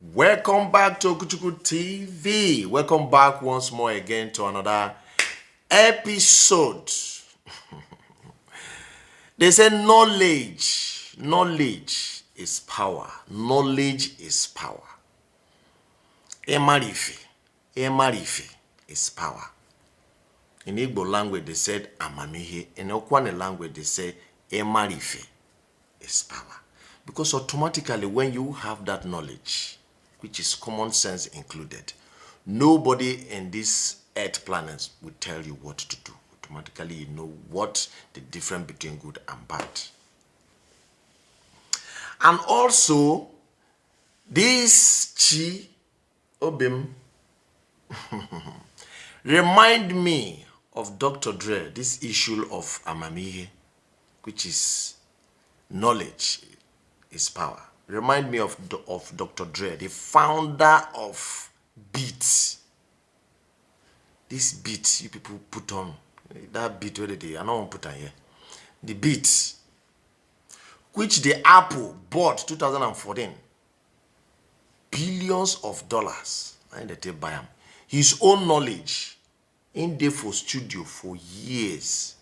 Welcome back to Okuchukwu TV. Welcome back once more again to another episode. They say knowledge is power. Knowledge is power. Emarife is power. In Igbo language they said amamihe. In Okwane language they say emarife is power. Because automatically when you have that knowledge, which is common sense included, nobody in this earth planet will tell you what to do. Automatically you know what the difference between good and bad. And also, this Chi Obim remind me of Dr. Dre, this issue of amamihe, which is knowledge is power. Remind me of Dr. Dre, the founder of beats. This beat you people put on, that beat where they I don't want to put on here. The beat, which the Apple bought 2014, billions of dollars, and they buy him. His own knowledge, in there for studio for years.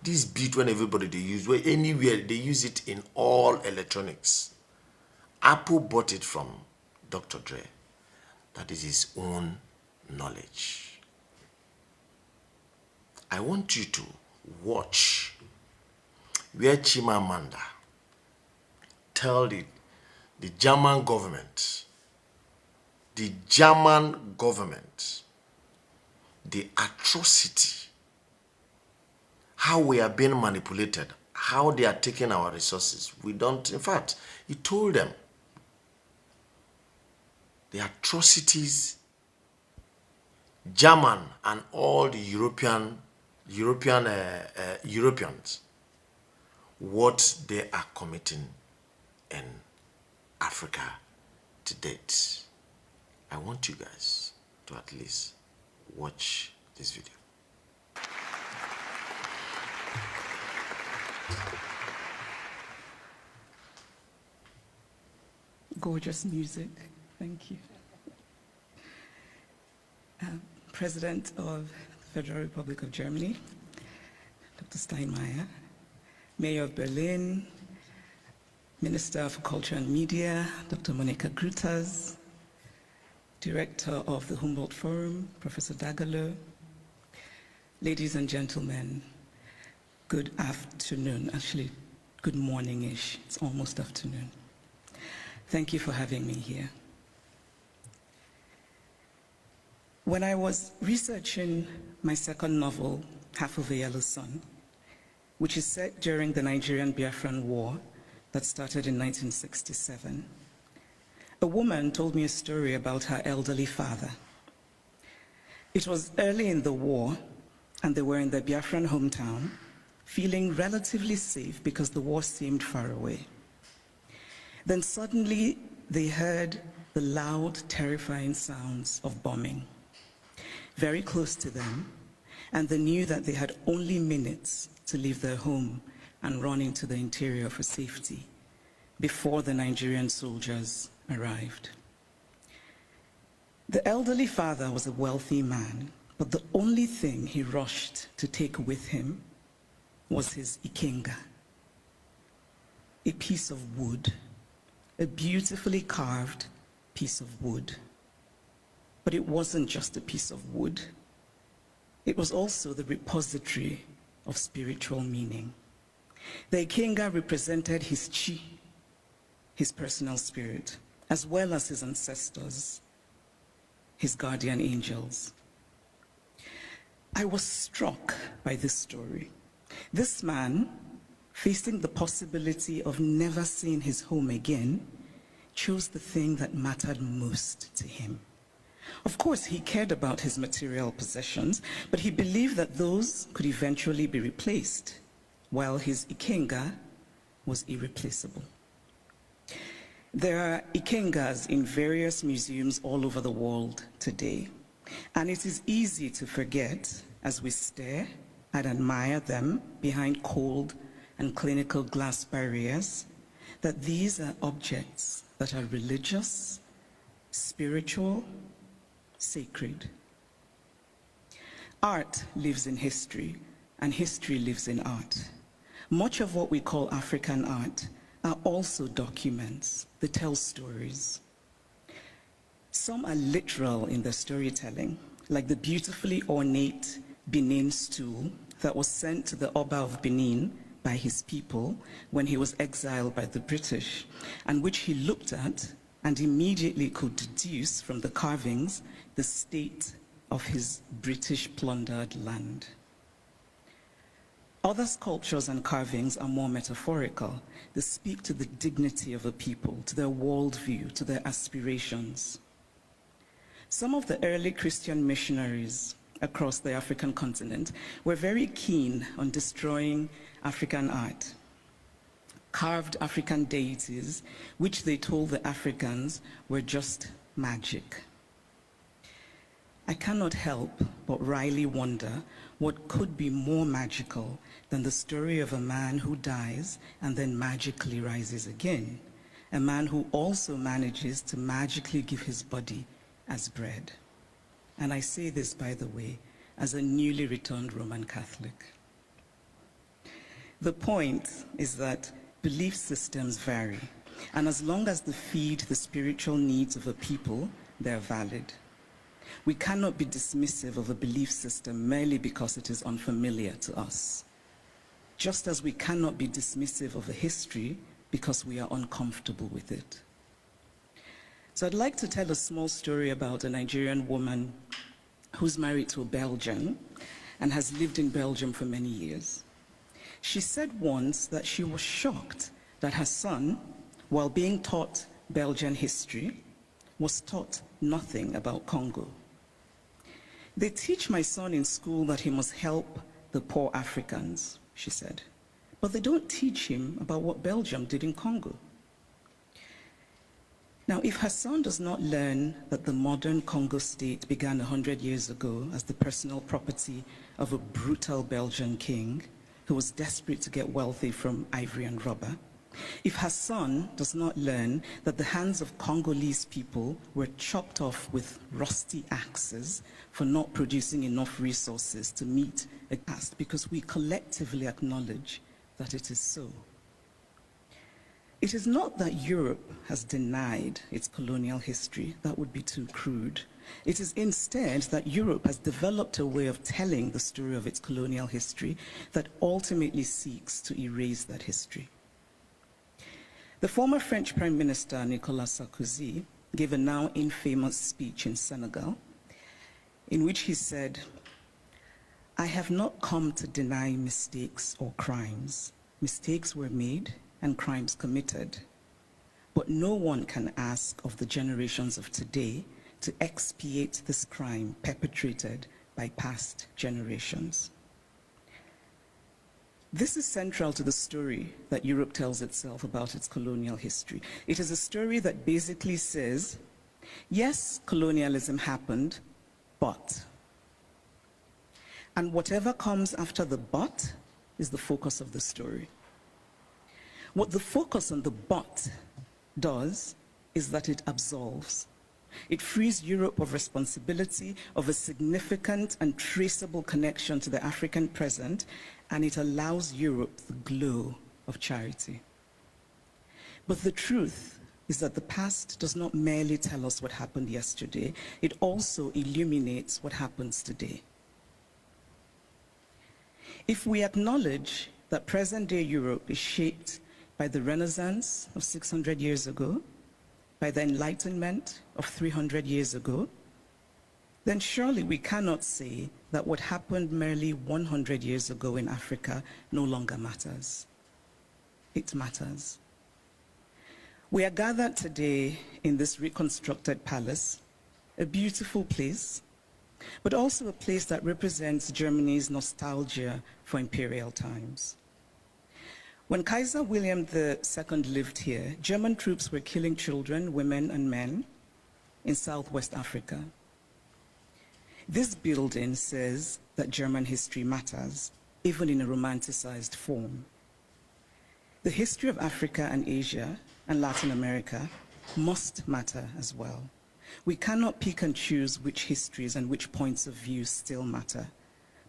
This beat when everybody they use, where anywhere they use it in all electronics. Apple bought it from Dr. Dre. That is his own knowledge. I want you to watch where Chimamanda tell the German government, the atrocity, how we are being manipulated, how they are taking our resources. We don't, in fact, he told them the atrocities German and all the Europeans, what they are committing in Africa to date. I want you guys to at least watch this video. Gorgeous music, thank you. President of the Federal Republic of Germany, Dr. Steinmeier, Mayor of Berlin, Minister for Culture and Media, Dr. Monica Grütters, Director of the Humboldt Forum, Professor Dagalo, ladies and gentlemen, good afternoon, actually good morning-ish, it's almost afternoon. Thank you for having me here. When I was researching my second novel, Half of a Yellow Sun, which is set during the Nigerian Biafran War that started in 1967, a woman told me a story about her elderly father. It was early in the war, and they were in their Biafran hometown, feeling relatively safe because the war seemed far away. Then suddenly they heard the loud, terrifying sounds of bombing very close to them, and they knew that they had only minutes to leave their home and run into the interior for safety before the Nigerian soldiers arrived. The elderly father was a wealthy man, but the only thing he rushed to take with him was his ikenga, a piece of wood, a beautifully carved piece of wood. But it wasn't just a piece of wood. It was also the repository of spiritual meaning. The ikenga represented his chi, his personal spirit, as well as his ancestors, his guardian angels. I was struck by this story. This man, facing the possibility of never seeing his home again, chose the thing that mattered most to him. Of course, he cared about his material possessions, but he believed that those could eventually be replaced, while his ikenga was irreplaceable. There are ikengas in various museums all over the world today, and it is easy to forget as we stare and admire them behind cold and clinical glass barriers that these are objects that are religious, spiritual, sacred. Art lives in history, and history lives in art. Much of what we call African art are also documents that tell stories. Some are literal in their storytelling, like the beautifully ornate Benin stool that was sent to the Oba of Benin by his people when he was exiled by the British, and which he looked at and immediately could deduce from the carvings the state of his British plundered land. Other sculptures and carvings are more metaphorical. They speak to the dignity of a people, to their worldview, to their aspirations. Some of the early Christian missionaries across the African continent were very keen on destroying African art. Carved African deities, which they told the Africans were just magic. I cannot help but wryly wonder what could be more magical than the story of a man who dies and then magically rises again, a man who also manages to magically give his body as bread. And I say this, by the way, as a newly returned Roman Catholic. The point is that belief systems vary, and as long as they feed the spiritual needs of a people, they're valid. We cannot be dismissive of a belief system merely because it is unfamiliar to us, just as we cannot be dismissive of a history because we are uncomfortable with it. So I'd like to tell a small story about a Nigerian woman who's married to a Belgian and has lived in Belgium for many years. She said once that she was shocked that her son, while being taught Belgian history, was taught nothing about Congo. They teach my son in school that he must help the poor Africans, she said, but they don't teach him about what Belgium did in Congo. Now, if her son does not learn that the modern Congo state began 100 years ago as the personal property of a brutal Belgian king who was desperate to get wealthy from ivory and rubber, if her son does not learn that the hands of Congolese people were chopped off with rusty axes for not producing enough resources to meet a task, because we collectively acknowledge that it is so. It is not that Europe has denied its colonial history. That would be too crude. It is instead that Europe has developed a way of telling the story of its colonial history that ultimately seeks to erase that history. The former French Prime Minister, Nicolas Sarkozy, gave a now infamous speech in Senegal, in which he said, "I have not come to deny mistakes or crimes. Mistakes were made and crimes committed. But no one can ask of the generations of today to expiate this crime perpetrated by past generations." This is central to the story that Europe tells itself about its colonial history. It is a story that basically says, yes, colonialism happened, but. And whatever comes after the but is the focus of the story. What the focus on the but does is that it absolves. It frees Europe of responsibility, of a significant and traceable connection to the African present, and it allows Europe the glow of charity. But the truth is that the past does not merely tell us what happened yesterday, it also illuminates what happens today. If we acknowledge that present-day Europe is shaped by the Renaissance of 600 years ago, by the Enlightenment of 300 years ago, then surely we cannot say that what happened merely 100 years ago in Africa no longer matters. It matters. We are gathered today in this reconstructed palace, a beautiful place, but also a place that represents Germany's nostalgia for imperial times. When Kaiser William II lived here, German troops were killing children, women, and men in Southwest Africa. This building says that German history matters, even in a romanticized form. The history of Africa and Asia and Latin America must matter as well. We cannot pick and choose which histories and which points of view still matter,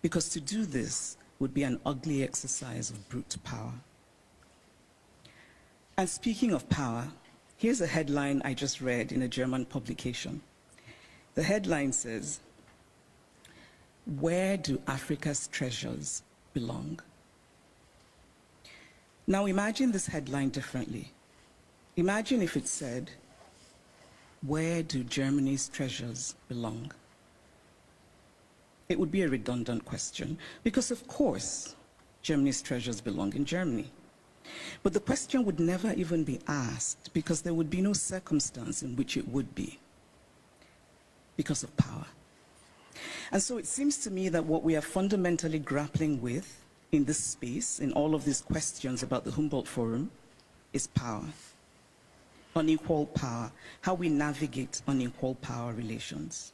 because to do this would be an ugly exercise of brute power. And speaking of power, here's a headline I just read in a German publication. The headline says, "Where do Africa's treasures belong?" Now imagine this headline differently. Imagine if it said, "Where do Germany's treasures belong?" It would be a redundant question, because of course, Germany's treasures belong in Germany. But the question would never even be asked, because there would be no circumstance in which it would be, because of power. And so it seems to me that what we are fundamentally grappling with in this space, in all of these questions about the Humboldt Forum, is power. Unequal power, how we navigate unequal power relations.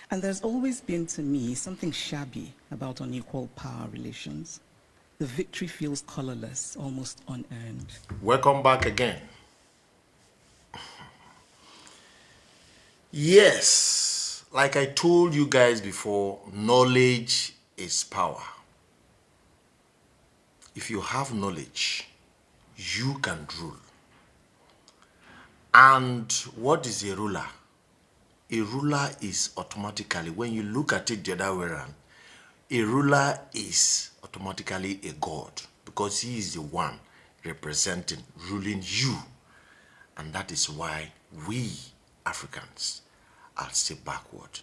And there's always been, to me, something shabby about unequal power relations. The victory feels colorless, almost unearned. Welcome back again. Yes, like I told you guys before, knowledge is power. If you have knowledge, you can rule. And what is a ruler? A ruler is automatically, when you look at it the other way around, a ruler is automatically a god, because he is the one representing, ruling you. And that is why we Africans are still backward.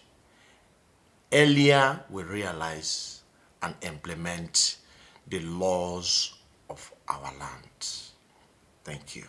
Earlier, we realize and implement the laws of our land. Thank you.